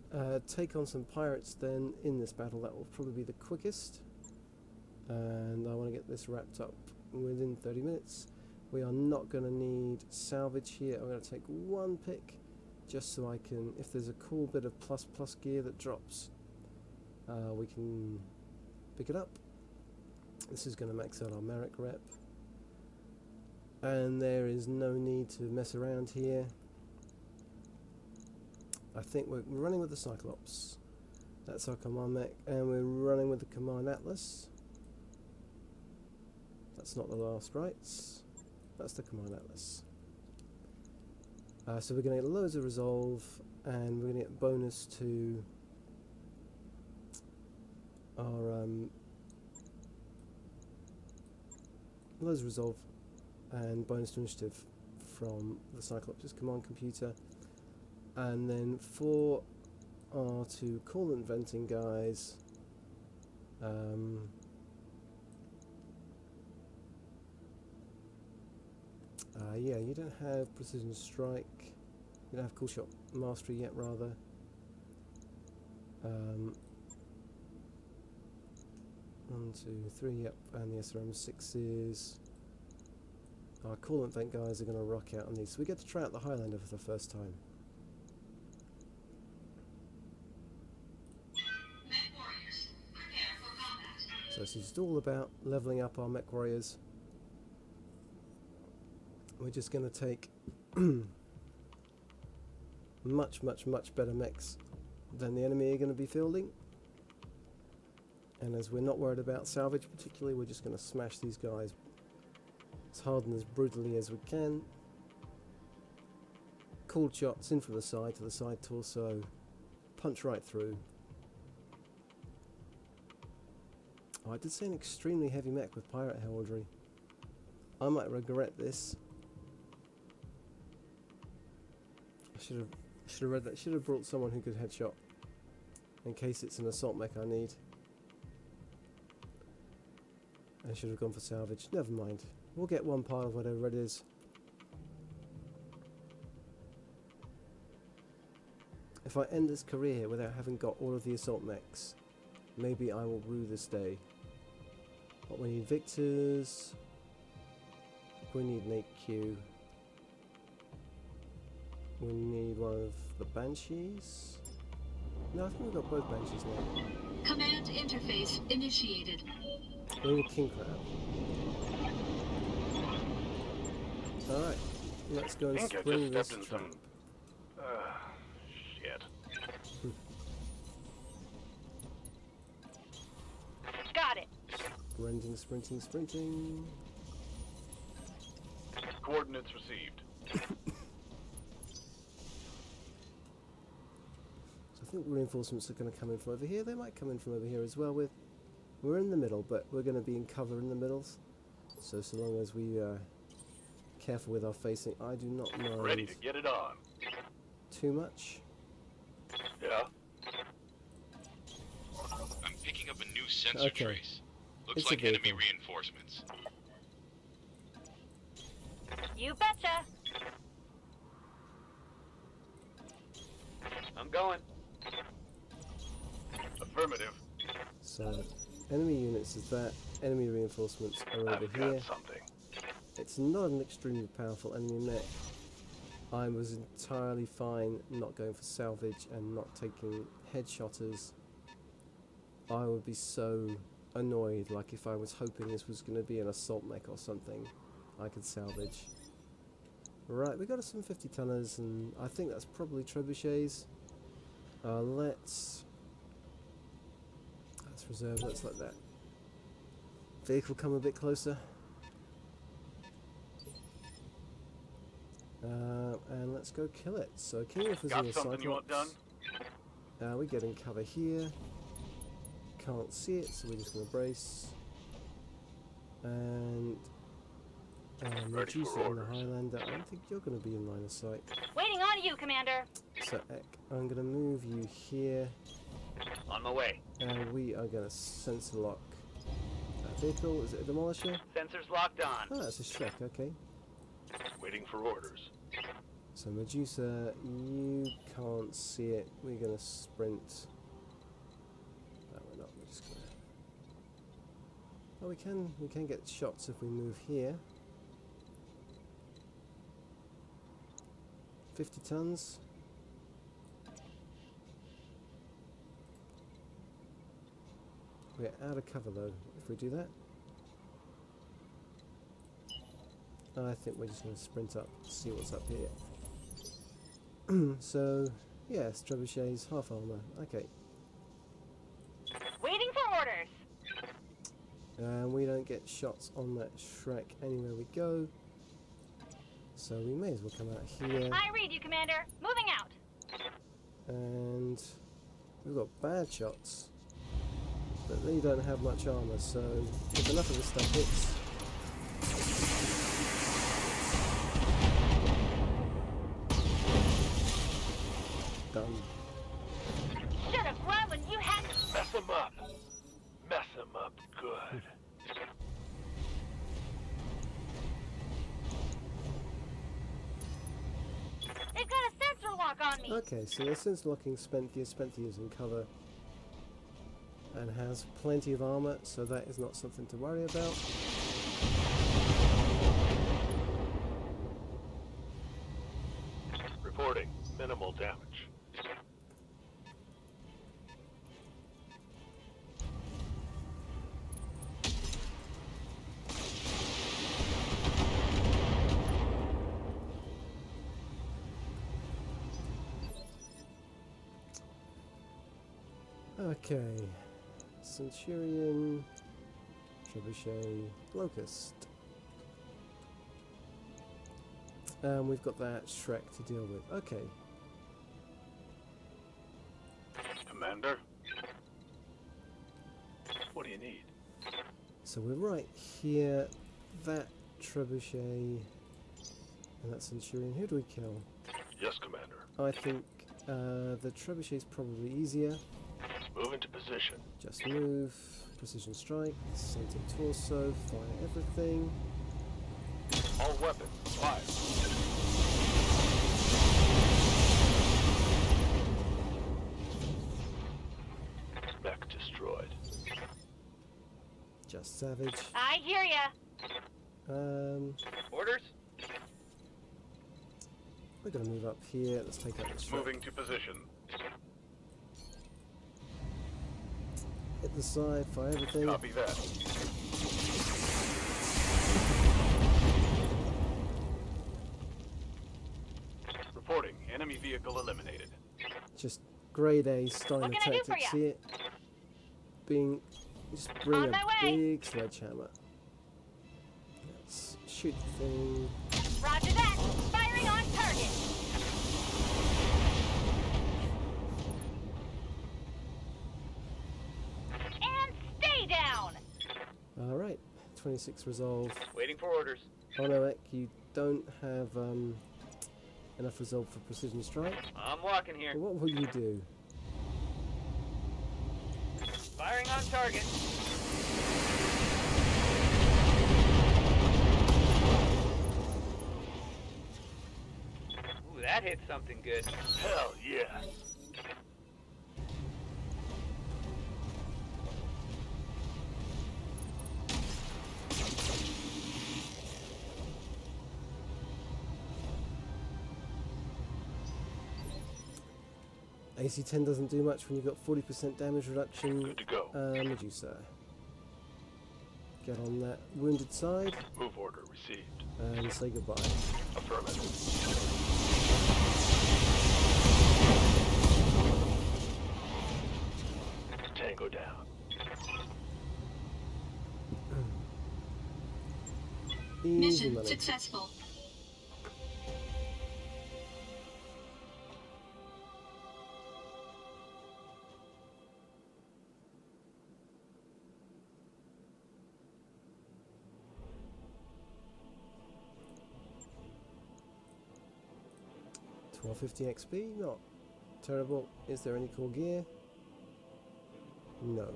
[SPEAKER 1] take on some pirates then in this battle. That will probably be the quickest. And I want to get this wrapped up within 30 minutes. We are not going to need salvage here. I'm going to take 1 pick just so I can, if there's a cool bit of plus gear that drops, we can pick it up. This is going to max out our Marek rep. And there is no need to mess around here. I think we're running with the Cyclops. That's our command mech. And we're running with the command Atlas. That's not the last rights. That's the command Atlas. So we're going to get loads of resolve, and we're going to get bonus to our loads of resolve and bonus to initiative from the Cyclops' command computer. And then for our 2 coolant venting guys, yeah, you don't have precision strike. You don't have cool shot mastery yet, rather. 1, 2, 3, yep, and the SRM 6s. Our coolant vent guys are going to rock out on these. So we get to try out the Highlander for the first time.
[SPEAKER 7] Mech warriors, prepare for combat.
[SPEAKER 1] So this is all about leveling up our mech warriors. We're just going to take much better mechs than the enemy are going to be fielding. And as we're not worried about salvage particularly, we're just going to smash these guys as hard and as brutally as we can. Cold shots in from the side to the side torso. Punch right through. Oh, I did say an extremely heavy mech with pirate heraldry. I might regret this. I should have read that. Should have brought someone who could headshot. in case it's an assault mech I need. I should have gone for salvage. Never mind. We'll get one part of whatever it is. If I end this career here without having got all of the assault mechs, maybe I will rue this day. But we need Victors. We need an 8Q. We need one of the Banshees. No, I think we've got both Banshees now.
[SPEAKER 7] Command interface initiated.
[SPEAKER 1] We need a King Crab. Alright, let's go and
[SPEAKER 3] I think I
[SPEAKER 1] spring
[SPEAKER 3] just
[SPEAKER 1] this
[SPEAKER 3] stepped in
[SPEAKER 1] trap.
[SPEAKER 3] some... shit.
[SPEAKER 6] Got it.
[SPEAKER 1] Sprinting, sprinting, sprinting.
[SPEAKER 3] Coordinates received.
[SPEAKER 1] So I think reinforcements are going to come in from over here. They might come in from over here as well. We're in the middle, but we're going to be in cover in the middles. So long as we careful with our facing, I do not mind
[SPEAKER 3] Ready to get it on.
[SPEAKER 1] too much.
[SPEAKER 3] Yeah?
[SPEAKER 4] I'm picking up a new sensor
[SPEAKER 1] Okay.
[SPEAKER 4] trace. Looks
[SPEAKER 1] It's a
[SPEAKER 4] like enemy
[SPEAKER 1] vehicle.
[SPEAKER 4] reinforcements.
[SPEAKER 6] You betcha.
[SPEAKER 5] I'm going.
[SPEAKER 3] Affirmative.
[SPEAKER 1] So enemy units is that. Enemy reinforcements are over
[SPEAKER 3] I've
[SPEAKER 1] here.
[SPEAKER 3] got something.
[SPEAKER 1] It's not an extremely powerful enemy mech. I was entirely fine not going for salvage and not taking headshotters. I would be so annoyed, like if I was hoping this was going to be an assault mech or something I could salvage. Right, we got some 50 tonners, and I think that's probably trebuchets. Let's reserve, let's let that vehicle come a bit closer. And let's go kill it. So King of
[SPEAKER 3] Got something you want done?
[SPEAKER 1] we get in cover here. Can't see it, so we're just going to brace. And
[SPEAKER 3] Ready
[SPEAKER 1] reduce
[SPEAKER 3] for
[SPEAKER 1] it in the
[SPEAKER 3] orders.
[SPEAKER 1] Highlander. I don't think you're going to be in line of sight.
[SPEAKER 6] Waiting on you, Commander.
[SPEAKER 1] So Ek, I'm going to move you here,
[SPEAKER 5] On my way.
[SPEAKER 1] and we are going to sensor lock that vehicle. Is it a demolisher?
[SPEAKER 5] Sensors locked on.
[SPEAKER 1] Oh, that's a Shrek, okay.
[SPEAKER 3] Waiting for orders.
[SPEAKER 1] So Medusa, you can't see it. We're going to sprint. No, we're not. We're just going to... Oh, we can get shots if we move here. 50 tons. We're out of cover though, if we do that. I think we're just going to sprint up, see what's up here. So, yes, trebuchets, half armor. Okay.
[SPEAKER 6] Waiting for orders.
[SPEAKER 1] And we don't get shots on that Shrek anywhere we go. So we may as well come out here.
[SPEAKER 6] I read you, Commander. Moving out.
[SPEAKER 1] And we've got bad shots. But they don't have much armor, so if enough of this stuff hits. Done.
[SPEAKER 6] Should have run when you had.
[SPEAKER 3] Mess them up. Mess them up good.
[SPEAKER 6] They've got a sensor lock on me.
[SPEAKER 1] Okay, so the sensor locking spent to use in cover and has plenty of armor, so that is not something to worry about.
[SPEAKER 3] Reporting. Minimal damage.
[SPEAKER 1] Okay, Centurion, Trebuchet, Locust. And we've got that Shrek to deal with. Okay,
[SPEAKER 3] Commander? What do you need?
[SPEAKER 1] so we're right here. That Trebuchet and that Centurion. Who do we kill?
[SPEAKER 3] Yes, Commander.
[SPEAKER 1] I think the Trebuchet is probably easier.
[SPEAKER 3] Move into position.
[SPEAKER 1] Just move. Precision strike. Center torso. Fire everything.
[SPEAKER 3] All weapons, fire. Mech destroyed.
[SPEAKER 1] Just savage.
[SPEAKER 6] I hear ya.
[SPEAKER 5] Orders?
[SPEAKER 1] We're gonna move up here. Let's take out this strike.
[SPEAKER 3] Moving to position.
[SPEAKER 1] Hit the side. Fire everything.
[SPEAKER 3] Copy that. Reporting. Enemy vehicle eliminated.
[SPEAKER 1] Just grade A Steiner
[SPEAKER 6] What can I do for
[SPEAKER 1] tactics
[SPEAKER 6] ya?
[SPEAKER 1] here. Just bring
[SPEAKER 6] On
[SPEAKER 1] a
[SPEAKER 6] my way.
[SPEAKER 1] big sledgehammer. Let's shoot the thing.
[SPEAKER 6] Roger that. Firing on target. And stay down.
[SPEAKER 1] Alright, 26 resolve.
[SPEAKER 5] Waiting for orders.
[SPEAKER 1] Oh no, Ek, you don't have enough resolve for precision strike.
[SPEAKER 5] I'm walking here.
[SPEAKER 1] What will you do?
[SPEAKER 5] Firing on target. Ooh, that hit something good.
[SPEAKER 3] Hell yes.
[SPEAKER 1] AC-10 doesn't do much when you've got 40% damage reduction.
[SPEAKER 3] Good to go.
[SPEAKER 1] Medusa. Get on that wounded side
[SPEAKER 3] Move order received.
[SPEAKER 1] and say goodbye.
[SPEAKER 3] Affirmative. Tango down.
[SPEAKER 1] Easy
[SPEAKER 7] Mission
[SPEAKER 1] money.
[SPEAKER 7] successful.
[SPEAKER 1] $12.50 XP, not terrible. Is there any cool gear? No.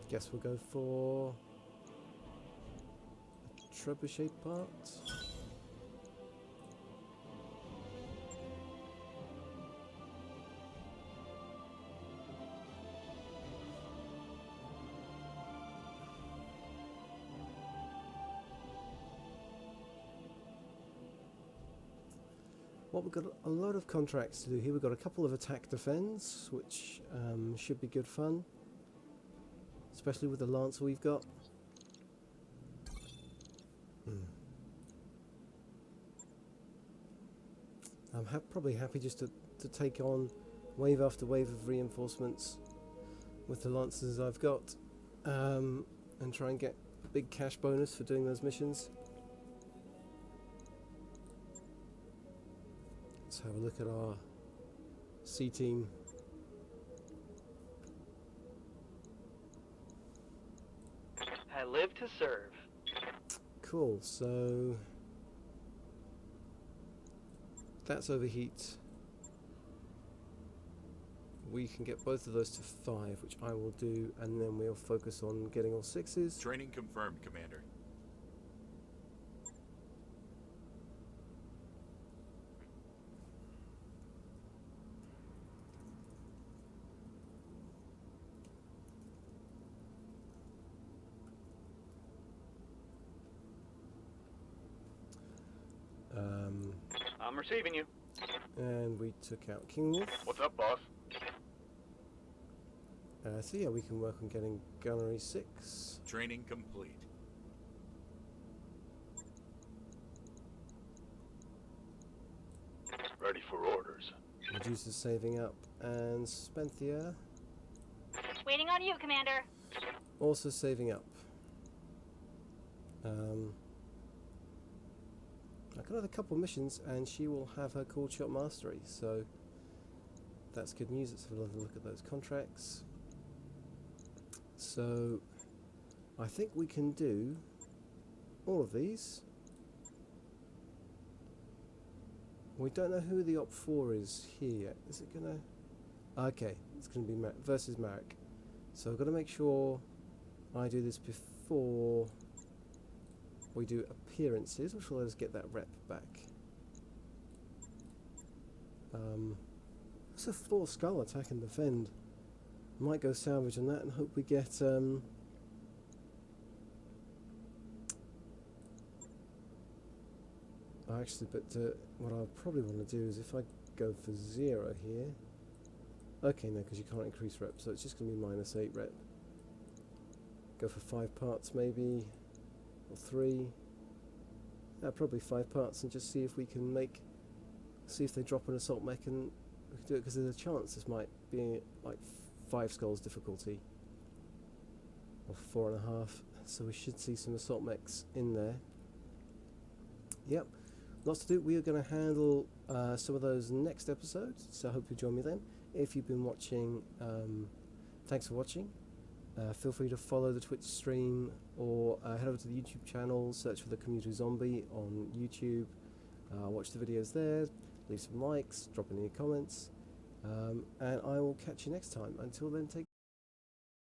[SPEAKER 1] Guess we'll go for a trebuchet part. Well, we've got a lot of contracts to do here. We've got a couple of attack defense, which should be good fun, especially with the Lancer we've got. I'm probably happy just to take on wave after wave of reinforcements with the Lancers I've got, and try and get a big cash bonus for doing those missions. Let's have a look at our C team.
[SPEAKER 5] I live to serve.
[SPEAKER 1] Cool, so that's overheat. We can get both of those to 5, which I will do, and then we'll focus on getting all 6s.
[SPEAKER 4] Training confirmed, Commander.
[SPEAKER 5] I'm receiving you.
[SPEAKER 1] And we took out King Wolf.
[SPEAKER 3] What's up, boss?
[SPEAKER 1] So yeah, we can work on getting Gunnery 6.
[SPEAKER 4] Training complete.
[SPEAKER 3] Ready for orders.
[SPEAKER 1] Medusa's saving up, and Spenthia
[SPEAKER 6] Waiting on you, Commander.
[SPEAKER 1] also saving up. I've got another couple missions, and she will have her cool shot mastery, so that's good news. Let's have another look at those contracts. So I think we can do all of these. We don't know who the Op 4 is here yet. Is it gonna... Okay, it's going to be versus Marek. So I've got to make sure I do this before we do appearances, which will let us get that rep back. That's a 4 skull attack and defend. Might go salvage on that and hope we get actually, but what I'll probably want to do is if I go for 0 here. Okay, no, because you can't increase rep, so it's just going to be -8 rep. Go for 5 parts maybe, or 3. Probably 5 parts, and just see if we can see if they drop an assault mech, and we can do it, because there's a chance this might be like 5 skulls difficulty, or 4.5. So we should see some assault mechs in there. Yep, lots to do. We are going to handle some of those next episodes, so I hope you join me then. If you've been watching, thanks for watching. Feel free to follow the Twitch stream, or head over to the YouTube channel, search for the Commuter Zombie on YouTube, watch the videos there, leave some likes, drop in any comments, and I will catch you next time. Until then, take